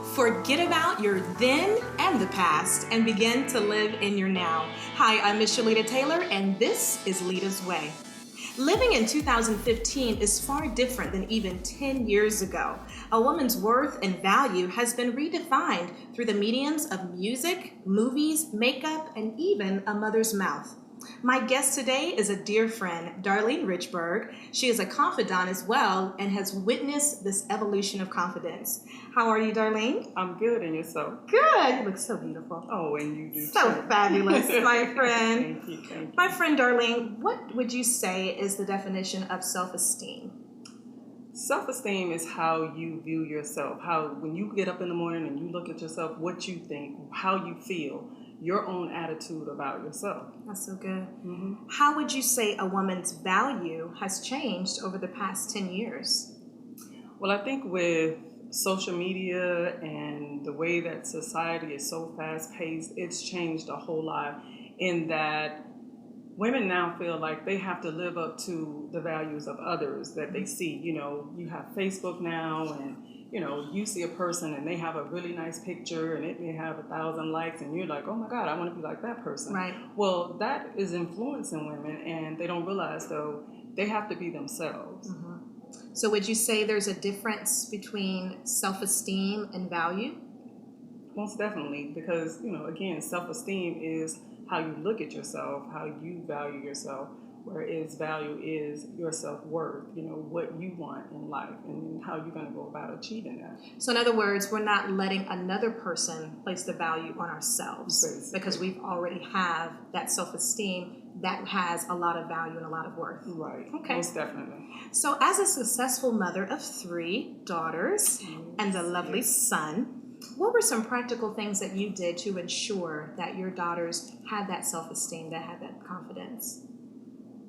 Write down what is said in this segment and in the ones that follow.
Forget about your then and the past and begin to live in your now. Hi, I'm MICHELLITA Taylor, and this is Lita'S Way. Living in 2015 is far different than even 10 years ago. A woman's worth and value has been redefined through the mediums of music, movies, makeup, and even a mother's mouth. My guest today is a dear friend, Darlene RICHBURG. She is a confidant as well and has witnessed this evolution of confidence. How are you, Darlene? I'm good, and yourself? Good. You look so beautiful. Oh, and you do so too. Fabulous, my friend. Thank you. My friend Darlene, what would you say is the definition of self-esteem? Self-esteem is how you view yourself. How, when you get up in the morning and you look at yourself, what you think, how you feel, your own attitude about yourself. That's so good. Mm-hmm. How would you say a woman's value has changed over the past 10 years? Well, I think with social media and the way that society is so fast-paced, it's changed a whole lot in that women now feel like they have to live up to the values of others that they see. You know, you have Facebook now, and you know, you see a person and they have a really nice picture and it may have 1,000 likes, and you're like, oh my God, I want to be like that person. Right. Well, that is influencing women, and they don't realize, though, they have to be themselves. Mm-hmm. So would you say there's a difference between self-esteem and value? Most definitely, because, you know, again, self-esteem is how you look at yourself, how you value yourself, whereas value is your self-worth, you know, what you want in life and how you're going to go about achieving that. So in other words, we're not letting another person place the value on ourselves. Basically. Because we already have that self-esteem that has a lot of value and a lot of worth. Right. Okay. Most definitely. So as a successful mother of 3 daughters and a lovely son, what were some practical things that you did to ensure that your daughters had that self-esteem, that had that confidence?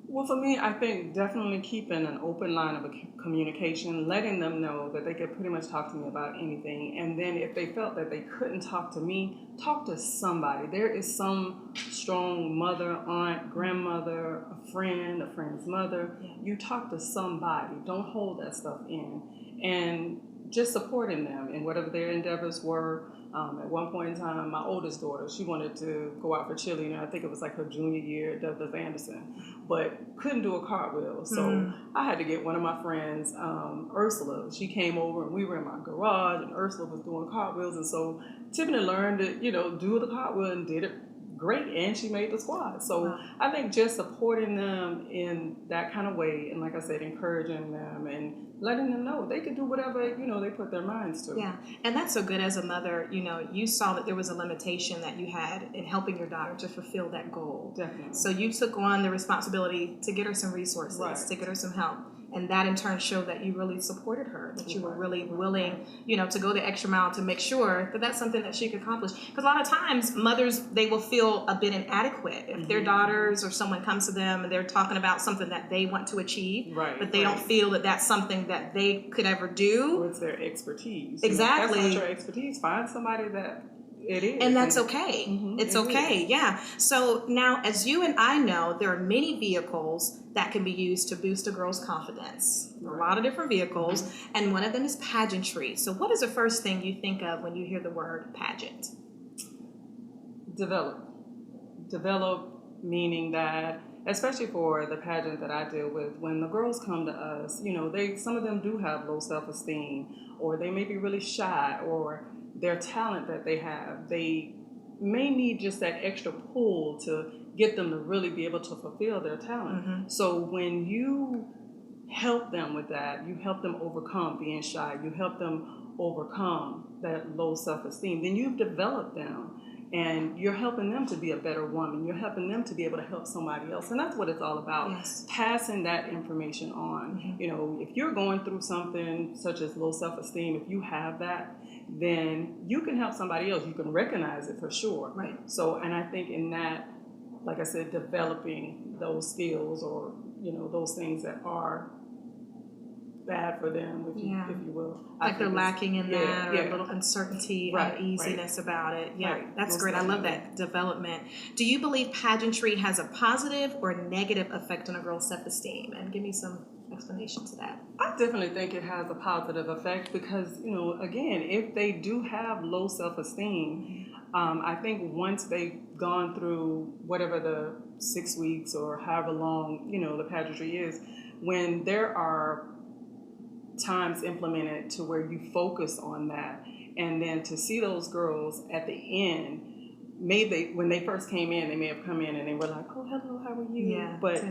Well, for me, I think definitely keeping an open line of communication, letting them know that they could pretty much talk to me about anything. And then if they felt that they couldn't talk to me, talk to somebody. There is some strong mother, aunt, grandmother, a friend's mother. You talk to somebody. Don't hold that stuff in. And just supporting them in whatever their endeavors were. At one point in time, my oldest daughter, she wanted to go out for cheerleading. I think it was like her junior year at Douglas Anderson, but couldn't do a cartwheel. So I had to get one of my friends, Ursula. She came over and we were in my garage, and Ursula was doing cartwheels. And so Tiffany learned to, you know, do the cartwheel and did it great, and she made the squad. So I think just supporting them in that kind of way, and like I said, encouraging them and letting them know they could do whatever, you know, they put their minds to. Yeah, and that's so good as a mother. You know, you saw that there was a limitation that you had in helping your daughter to fulfill that goal. Definitely. So you took on the responsibility to get her some resources, Right. to get her some help. And that in turn showed that you really supported her, that you were really willing, you know, to go the extra mile to make sure that that's something that she could accomplish. Because a lot of times mothers, they will feel a bit inadequate if their daughters or someone comes to them and they're talking about something that they want to achieve, Right, but they don't feel that that's something that they could ever do. Or it's their expertise. Exactly. You know, that's not your expertise. Find somebody that it is. And that's okay. It's it okay. is. Yeah. So now, as you and I know, there are many vehicles that can be used to boost a girl's confidence. A lot of different vehicles. And one of them is pageantry. So what is the first thing you think of when you hear the word pageant? Develop meaning that, especially for the pageant that I deal with, when the girls come to us, you know, some of them do have low self-esteem, or they may be really shy, or their talent that they have, they may need just that extra pull to get them to really be able to fulfill their talent. So when you help them with that, you help them overcome being shy, you help them overcome that low self-esteem, then you've developed them. And you're helping them to be a better woman. You're helping them to be able to help somebody else. And that's what it's all about. Yes. Passing that information on. You know, if you're going through something such as low self-esteem, if you have that, then you can help somebody else. You can recognize it for sure. Right. So, and I think in that, like I said, developing those skills, or, you know, those things that are bad for them, if you will. Like they're lacking in that, or a little uncertainty, Right, uneasiness about it. Yeah, Right. that's Most great. definitely. I love that development. Do you believe pageantry has a positive or negative effect on a girl's self-esteem? And give me some explanation to that? I definitely think it has a positive effect because, again, if they do have low self-esteem, I think once they've gone through whatever the 6 weeks or however long, the pageantry is, when there are times implemented to where you focus on that, and then to see those girls at the end, maybe when they first came in, they may have come in and they were like, "Oh, hello, how are you?" Yeah, but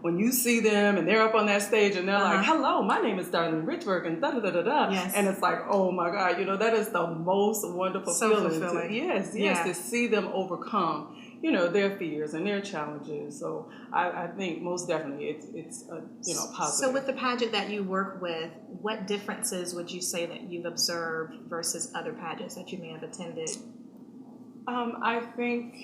when you see them and they're up on that stage and they're like, "Hello, my name is Darlene RICHBURG," and da da da da da, and it's like, oh my God, that is the most wonderful feeling. Fulfilling. To see them overcome, their fears and their challenges. So I think most definitely it's a positive. So with the pageant that you work with, what differences would you say that you've observed versus other pageants that you may have attended? I think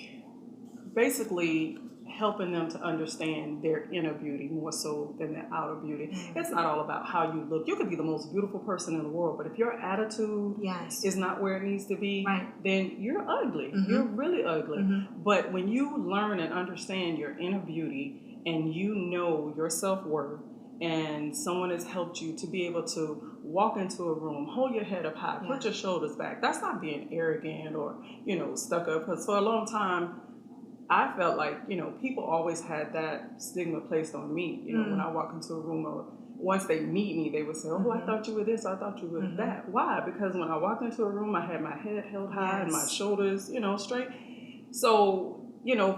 basically helping them to understand their inner beauty more so than their outer beauty. It's not all about how you look. You could be the most beautiful person in the world, but if your attitude is not where it needs to be, then you're ugly. You're really ugly. But when you learn and understand your inner beauty and you know your self-worth, and someone has helped you to be able to walk into a room, hold your head up high, put your shoulders back. That's not being arrogant or, stuck up. Because for a long time, I felt like, people always had that stigma placed on me, when I walk into a room, or once they meet me, they would say, "Oh, I thought you were this, I thought you were that." Why? Because when I walked into a room, I had my head held high and my shoulders, straight. So,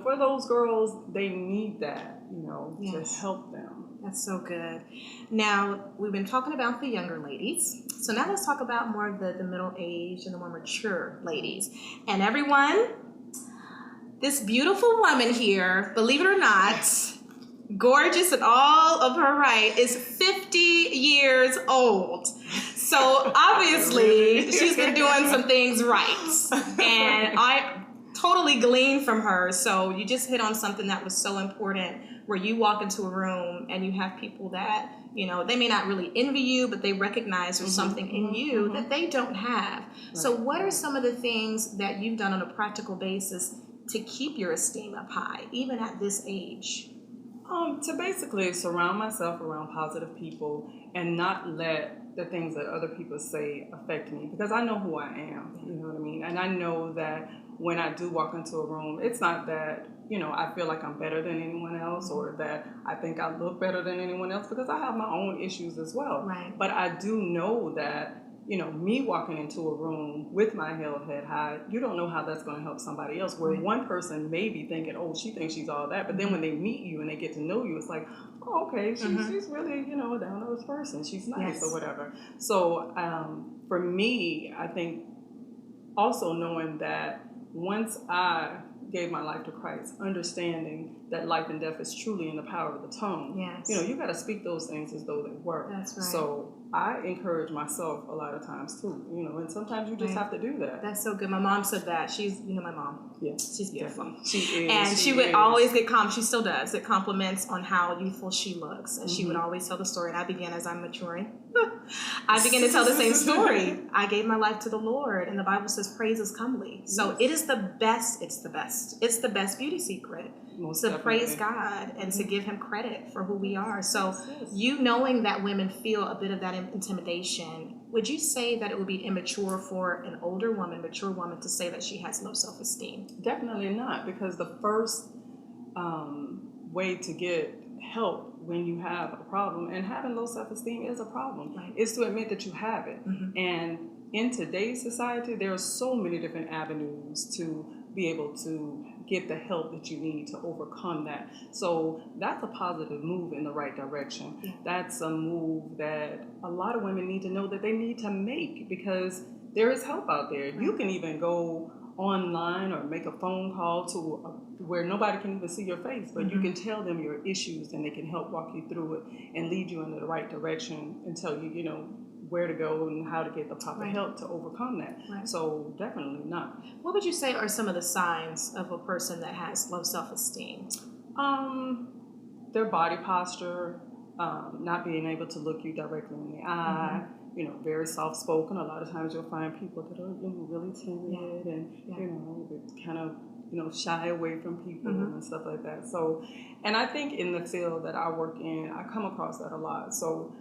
for those girls, they need that, to help them. That's so good. Now, we've been talking about the younger ladies. So now let's talk about more of the middle-aged and the more mature ladies. And everyone, this beautiful woman here, believe it or not, gorgeous in all of her right, is 50 years old. So obviously, she's been doing some things right. And I totally gleaned from her. So you just hit on something that was so important, where you walk into a room and you have people that, they may not really envy you, but they recognize there's something in you that they don't have. So what are some of the things that you've done on a practical basis to keep your esteem up high, even at this age? To basically surround myself around positive people and not let the things that other people say affect me, because I know who I am, you know what I mean? And I know that when I do walk into a room, it's not that, I feel like I'm better than anyone else or that I think I look better than anyone else, because I have my own issues as well. Right. But I do know that, me walking into a room with my head high, you don't know how that's going to help somebody else. Where one person may be thinking, "Oh, she thinks she's all that," but then when they meet you and they get to know you, it's like, "Oh, okay, she's really, a down-to-earth person. She's nice," or whatever. So for me, I think also knowing that once I gave my life to Christ, understanding that life and death is truly in the power of the tongue. Yes. You got to speak those things as though they were. That's right. So I encourage myself a lot of times too, and sometimes you just have to do that. That's so good. My mom said that. She's, my mom. Yeah. She's beautiful. She is. And she would always get she still does, get compliments on how youthful she looks. And she would always tell the story. And I began, as I'm maturing, I began to tell the same story. I gave my life to the Lord, and the Bible says praise is comely. So it is the best. It's the best. It's the best beauty secret. Most to definitely. Praise God and to give him credit for who we are. So you knowing that women feel a bit of that intimidation, would you say that it would be immature for an older woman, mature woman, to say that she has low self-esteem? Definitely not, because the first way to get help when you have a problem, and having low self-esteem is a problem, is to admit that you have it. And in today's society, there are so many different avenues to be able to get the help that you need to overcome that. So that's a positive move in the right direction. Yeah. That's a move that a lot of women need to know that they need to make, because there is help out there. Right. You can even go online or make a phone call to where nobody can even see your face, but you can tell them your issues and they can help walk you through it and lead you in the right direction and tell you, where to go and how to get the proper help to overcome that. Right. So definitely not. What would you say are some of the signs of a person that has low self-esteem? Their body posture, not being able to look you directly in the eye, very soft-spoken. A lot of times you'll find people that are really timid and, kind of shy away from people and stuff like that. So, and I think in the field that I work in, I come across that a lot. So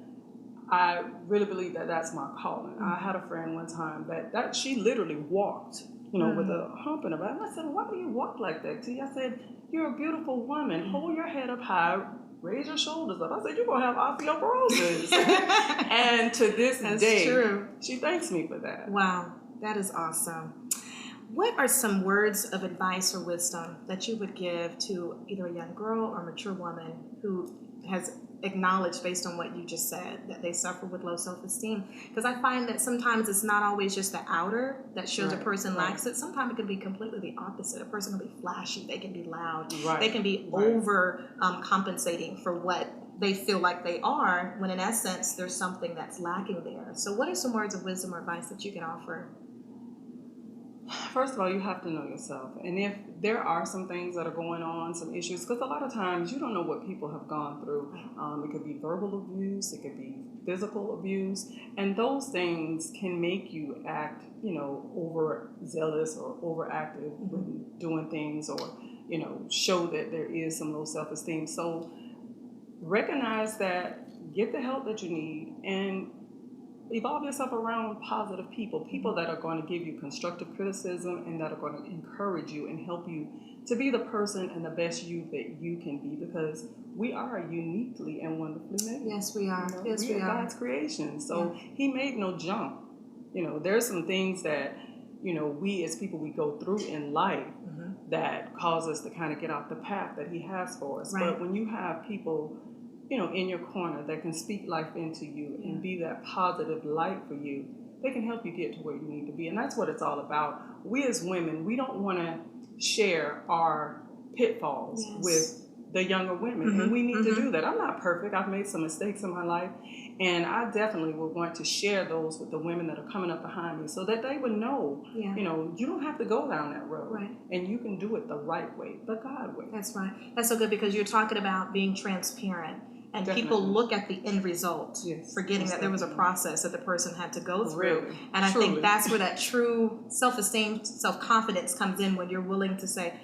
I really believe that that's my calling. I had a friend one time that she literally walked, with a hump in her back. And I said, why do you walk like that, T? I said, you're a beautiful woman. Hold your head up high, raise your shoulders up. I said, you're going to have osteoporosis. And to this day, true. She thanks me for that. Wow, that is awesome. What are some words of advice or wisdom that you would give to either a young girl or mature woman who has acknowledged, based on what you just said, that they suffer with low self-esteem? Because I find that sometimes it's not always just the outer that shows a person lacks it. Sometimes it can be completely the opposite. A person can be flashy, they can be loud, they can be over compensating for what they feel like they are, when in essence there's something that's lacking there. So what are some words of wisdom or advice that you can offer? First of all, you have to know yourself. And if there are some things that are going on, some issues, because a lot of times you don't know what people have gone through. It could be verbal abuse, it could be physical abuse, and those things can make you act, overzealous or overactive when doing things, or, show that there is some low self-esteem. So recognize that, get the help that you need, and evolve yourself around positive people that are going to give you constructive criticism and that are going to encourage you and help you to be the person and the best you that you can be, because we are uniquely and wonderfully made. Yes, we are. Yes, we are. God's creation. So He made no junk. There's some things that, we as people, we go through in life that cause us to kind of get off the path that He has for us. But when you have people in your corner that can speak life into you and be that positive light for you, they can help you get to where you need to be. And that's what it's all about. We as women, we don't want to share our pitfalls with the younger women. And we need to do that. I'm not perfect. I've made some mistakes in my life. And I definitely will want to share those with the women that are coming up behind me, so that they would know, you don't have to go down that road. And you can do it the right way, the God way. That's right. That's so good, because you're talking about being transparent. And people look at the end result, forgetting that there was a process that the person had to go through. And I think that's where that true self-esteem, self-confidence comes in, when you're willing to say,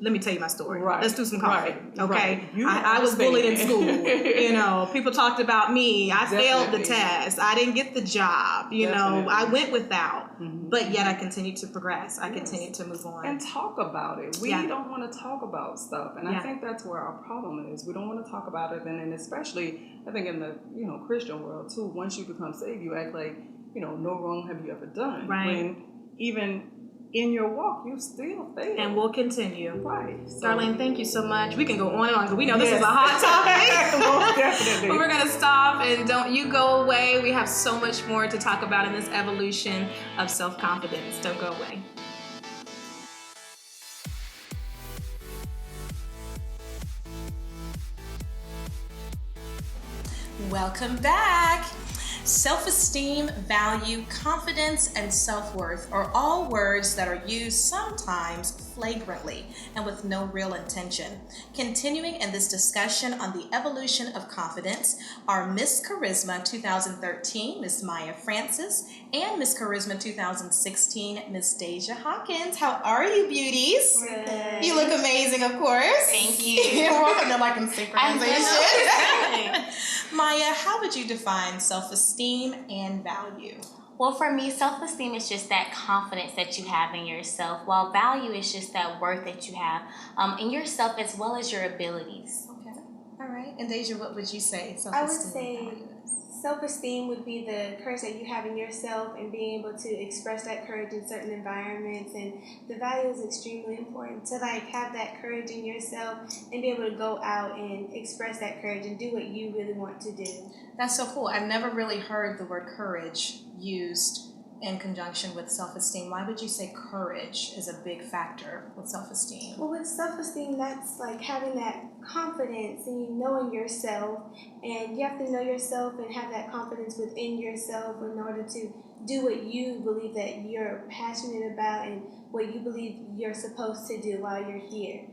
let me tell you my story. Let's do some coffee. Okay. I was bullied in school. People talked about me. I failed the test. I didn't get the job. I went without. But yet I continued to progress. I continued to move on. And talk about it. We don't want to talk about stuff. And I think that's where our problem is. We don't want to talk about it. And especially, I think in the Christian world too, once you become saved, you act like, no wrong have you ever done. When even in your walk, you still fail. And we'll continue. So, Darlene, thank you so much. We can go on and on, because we know this is a hot topic. Most definitely. But we're going to stop, and don't you go away. We have so much more to talk about in this evolution of self-confidence. Don't go away. Welcome back. Self-esteem, value, confidence, and self-worth are all words that are used sometimes flagrantly and with no real intention. Continuing in this discussion on the evolution of confidence are Miss Charisma 2013, Miss Maya Francis, and Miss Charisma 2016, Miss DEJAH Hawkins. How are you, beauties? Good. You look amazing, of course. Thank you. You're welcome to like in synchronization. I Maya, how would you define self-esteem and value? Well, for me, self-esteem is just that confidence that you have in yourself, while value is just that worth that you have in yourself, as well as your abilities. Okay. All right. And DEJAH, what would you say? I would say self-esteem would be the courage that you have in yourself and being able to express that courage in certain environments. And the value is extremely important to have that courage in yourself and be able to go out and express that courage and do what you really want to do. That's so cool. I've never really heard the word courage used in conjunction with self-esteem. Why would you say courage is a big factor with self-esteem? Well, with self-esteem, that's like having that confidence and knowing yourself. And you have to know yourself and have that confidence within yourself in order to do what you believe that you're passionate about and what you believe you're supposed to do while you're here.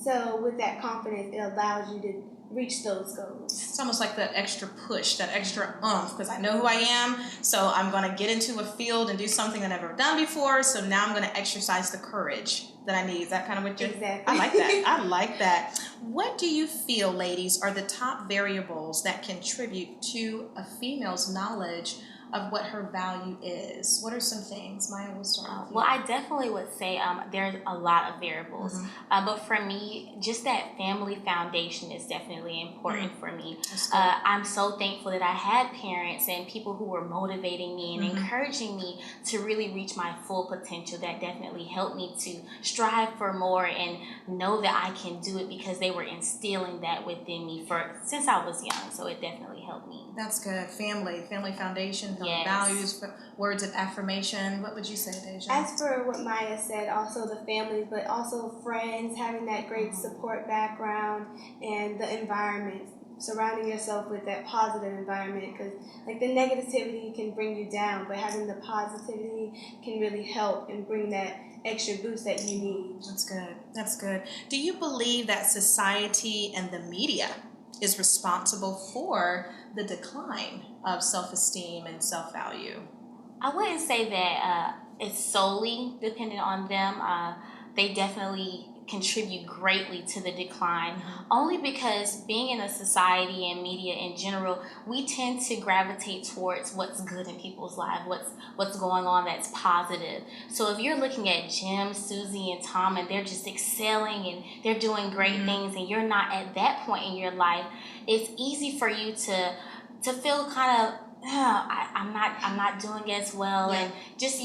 So with that confidence, it allows you to reach those goals. It's almost like the extra push, that extra oomph, because I know who I am, so I'm going to get into a field and do something that I've never done before, so now I'm going to exercise the courage that I need. Is that kind of what you're... Exactly. I like that. I like that. What do you feel, ladies, are the top variables that contribute to a female's knowledge of what her value is? What are some things? Maya, will start with you. Well, I definitely would say there's a lot of variables. Mm-hmm. But for me, just that family foundation is definitely important for me. That's good. I'm so thankful that I had parents and people who were motivating me and encouraging me to really reach my full potential. That definitely helped me to strive for more and know that I can do it, because they were instilling that within me since I was young. So it definitely helped me. That's good. Family foundation, family Yes. values, words of affirmation. What would you say, Deja? As for what Maya said, also the families, but also friends, having that great support background, and the environment, surrounding yourself with that positive environment, because like the negativity can bring you down, but having the positivity can really help and bring that extra boost that you need. That's good. That's good. Do you believe that society and the media is responsible for the decline of self-esteem and self-value? I wouldn't say that it's solely dependent on them. They definitely contribute greatly to the decline, only because being in a society and media in general, we tend to gravitate towards what's good in people's lives, what's going on that's positive. So if you're looking at Jim, Susie, and Tom, and they're just excelling and they're doing great things, and you're not at that point in your life, it's easy for you to feel kind of, I'm not doing as well, and just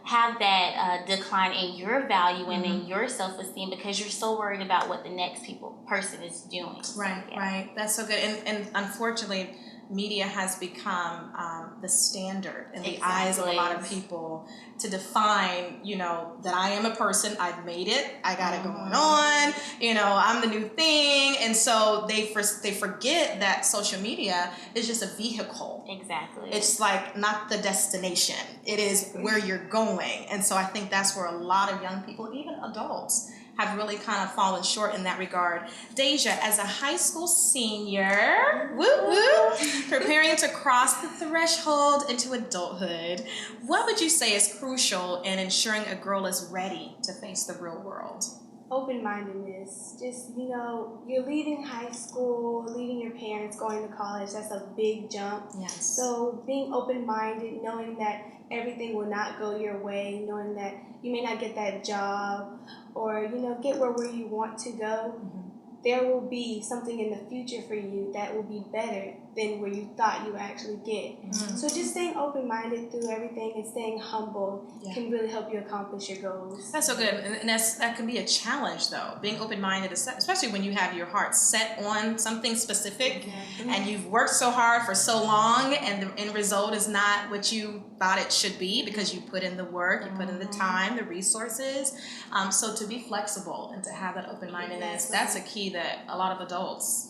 have that decline in your value and in your self-esteem, because you're so worried about what the next person is doing. Right, right. That's so good. And unfortunately, media has become the standard in the eyes of a lot of people to define, that I am a person, I've made it, I got it going on, I'm the new thing. And so they forget that social media is just a vehicle. Exactly. It's like not the destination. It is where you're going. And so I think that's where a lot of young people, even adults, have really kind of fallen short in that regard. Deja, as a high school senior, preparing to cross the threshold into adulthood, what would you say is crucial in ensuring a girl is ready to face the real world? Open-mindedness. Just, you're leaving high school, leaving your parents, going to college. That's a big jump. Yes. So being open-minded, knowing that everything will not go your way, knowing that you may not get that job or, get where you want to go. There will be something in the future for you that will be better than where you thought you would actually get. So just staying open-minded through everything and staying humble can really help you accomplish your goals. That's so good. And that can be a challenge, though, being open-minded, especially when you have your heart set on something specific and you've worked so hard for so long and the end result is not what you thought it should be, because you put in the work, you put in the time, the resources. So to be flexible and to have that open-mindedness, that's a key that a lot of adults,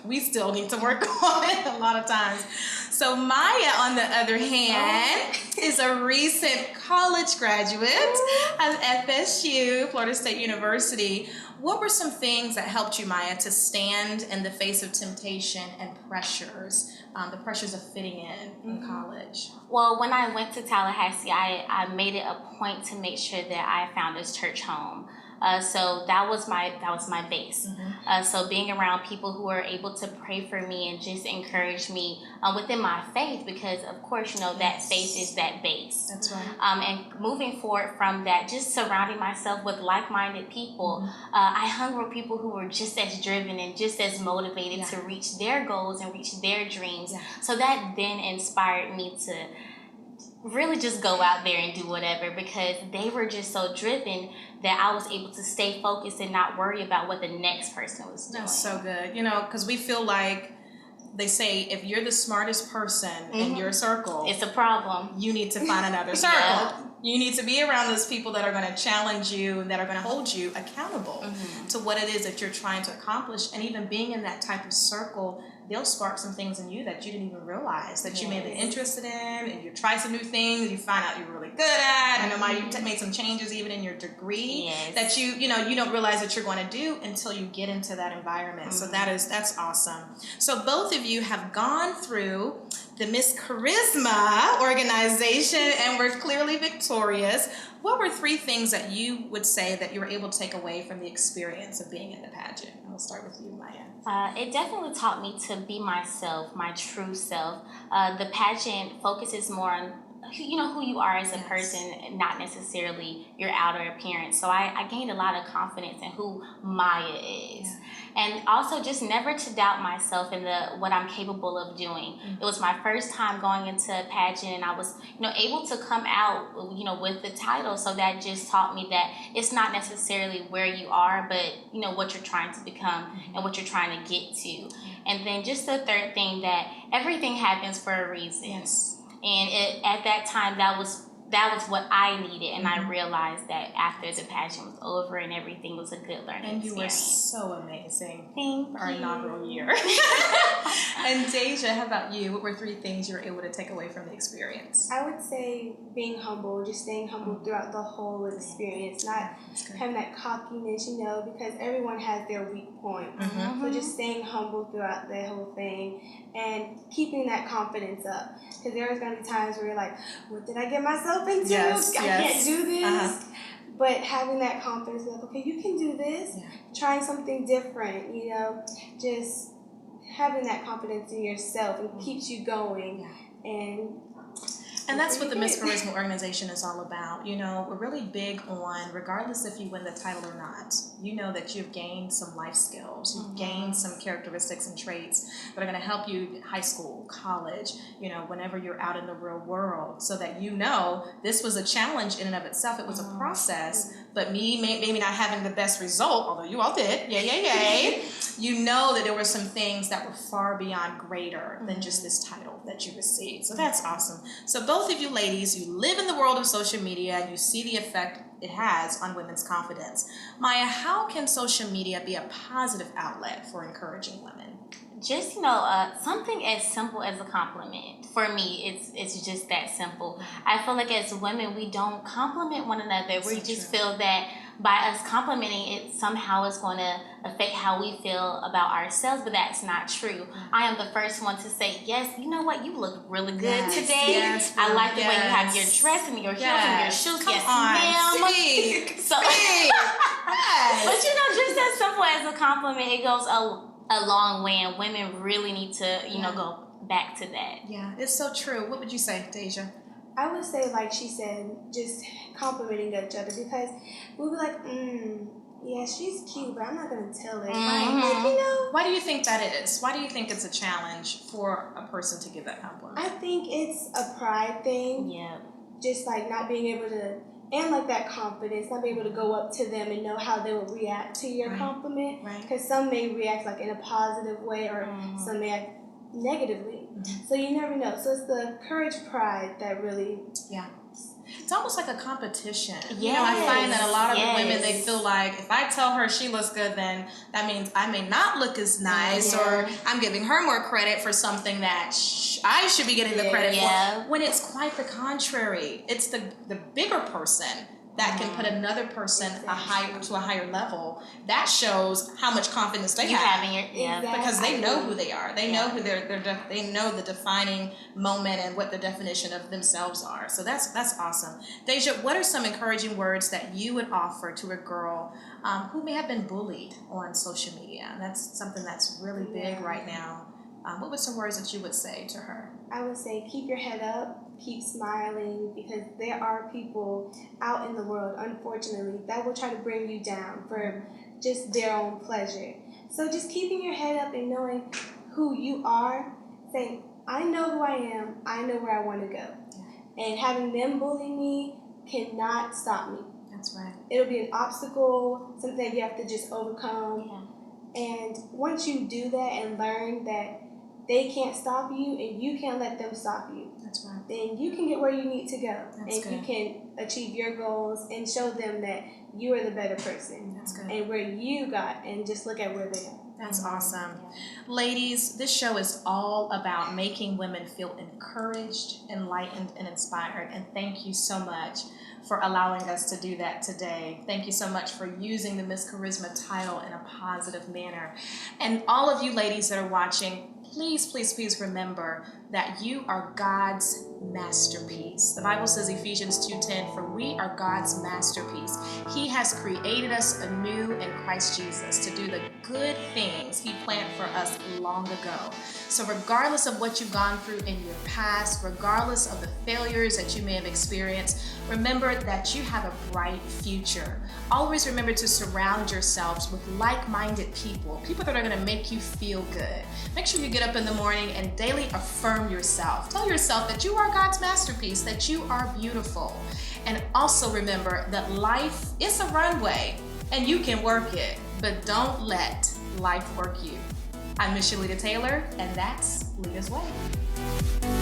we still need to work on a lot of times. So Maya, on the other hand, is a recent college graduate of FSU, Florida State University. What were some things that helped you, Maya, to stand in the face of temptation and pressures, the pressures of fitting in college? Well, when I went to Tallahassee, I made it a point to make sure that I found this church home. So that was my base. So being around people who are able to pray for me and just encourage me within my faith, because of course that faith is that base. That's right. And moving forward from that, just surrounding myself with like-minded people. I hung with people who were just as driven and just as motivated to reach their goals and reach their dreams. So that then inspired me to really just go out there and do whatever, because they were just so driven that I was able to stay focused and not worry about what the next person was doing. That's so good. Because we feel like they say if you're the smartest person in your circle, it's a problem. You need to find another circle. You need to be around those people that are going to challenge you and that are going to hold you accountable to what it is that you're trying to accomplish. And even being in that type of circle they'll spark some things in you that you didn't even realize that you may have been interested in, and you try some new things, you find out you're really good at, and you made some changes even in your degree that you don't realize that you're going to do until you get into that environment. So that's awesome. So both of you have gone through the Miss Charisma organization and were clearly victorious. What were 3 things that you would say that you were able to take away from the experience of being in the pageant? And we'll start with you, Maya. It definitely taught me to be myself, my true self. The pageant focuses more on who you are as a person, not necessarily your outer appearance. So I gained a lot of confidence in who Maya is. And also just never to doubt myself and what I'm capable of doing. It was my first time going into a pageant, and I was able to come out with the title. So that just taught me that it's not necessarily where you are, but what you're trying to become and what you're trying to get to. And then just the third thing, that everything happens for a reason. And at that time, that was what I needed, and I realized that after the pageant was over and everything was a good learning And you were experience. so amazing. Thank for our you. inaugural year. And DEJAH, how about you? What were 3 things you were able to take away from the experience? I would say being humble, just staying humble throughout the whole experience, not having that cockiness, because everyone has their weak point. So just staying humble throughout the whole thing and keeping that confidence up. Because there's going to be times where you're like, what did I get myself into? I can't do this. But having that confidence, like, okay, you can do this. Trying something different, just having that confidence in yourself and keeps you going. And that's what the Miss Charisma organization is all about. We're really big on, regardless if you win the title or not, that you've gained some life skills, you've gained some characteristics and traits that are going to help you in high school, college, whenever you're out in the real world, so that this was a challenge in and of itself. It was a process, but maybe not having the best result, although you all did, yay, that there were some things that were far beyond greater than just this title that you received. So that's awesome. So both of you ladies, you live in the world of social media and you see the effect it has on women's confidence. Maya, how can social media be a positive outlet for encouraging women? Just something as simple as a compliment. For me, it's just that simple. I feel like as women, we don't compliment one another. We just feel that by us complimenting it, somehow it's going to affect how we feel about ourselves, but that's not true. I am the first one to say, yes, you know what, you look really good today. I like the way you have your dress and your heels and your shoes. Come yes, on, ma'am. speak. So, but just as simple as a compliment, it goes a long way, and women really need to, go back to that. Yeah, it's so true. What would you say, DEJAH? I would say, like she said, just complimenting each other, because we'll be like, yeah, she's cute, but I'm not going to tell her. Why do you think that is? Why do you think it's a challenge for a person to give that compliment? I think it's a pride thing. Yeah. Just like not being able to, and like that confidence, not being able to go up to them and know how they will react to your compliment. Because some may react like in a positive way, or some may act negatively. So you never know. So it's the courage, pride that really... It's almost like a competition. I find that a lot of women, they feel like, if I tell her she looks good, then that means I may not look as nice, or I'm giving her more credit for something that I should be getting the credit for. When it's quite the contrary. It's the bigger person that can put another person to a higher level. That shows how much confidence they have. Because they know who they are. They know who they know the defining moment and what the definition of themselves are. So that's awesome. DEJAH, what are some encouraging words that you would offer to a girl who may have been bullied on social media? And that's something that's really big right now. What were some words that you would say to her? I would say keep your head up, keep smiling, because there are people out in the world, unfortunately, that will try to bring you down for just their own pleasure. So just keeping your head up and knowing who you are, saying, I know who I am, I know where I want to go. And having them bully me cannot stop me. That's right. It'll be an obstacle, something that you have to just overcome. And once you do that and learn that they can't stop you and you can't let them stop you, that's right, then you can get where you need to go. You can achieve your goals and show them that you are the better person. That's good. And where you got, and just look at where they are. That's awesome. Yeah. Ladies, this show is all about making women feel encouraged, enlightened, and inspired. And thank you so much for allowing us to do that today. Thank you so much for using the Miss Charisma title in a positive manner. And all of you ladies that are watching, please, please, please remember that you are God's masterpiece. The Bible says, Ephesians 2:10, for we are God's masterpiece. He has created us anew in Christ Jesus to do the good things He planned for us long ago. So regardless of what you've gone through in your past, regardless of the failures that you may have experienced, remember that you have a bright future. Always remember to surround yourselves with like-minded people, people that are going to make you feel good. Make sure you get up in the morning and daily affirm yourself. Tell yourself that you are God's masterpiece, that you are beautiful. And also remember that life is a runway and you can work it, but don't let life work you. I'm MICHELLITA Taylor, and that's Lita'S Way.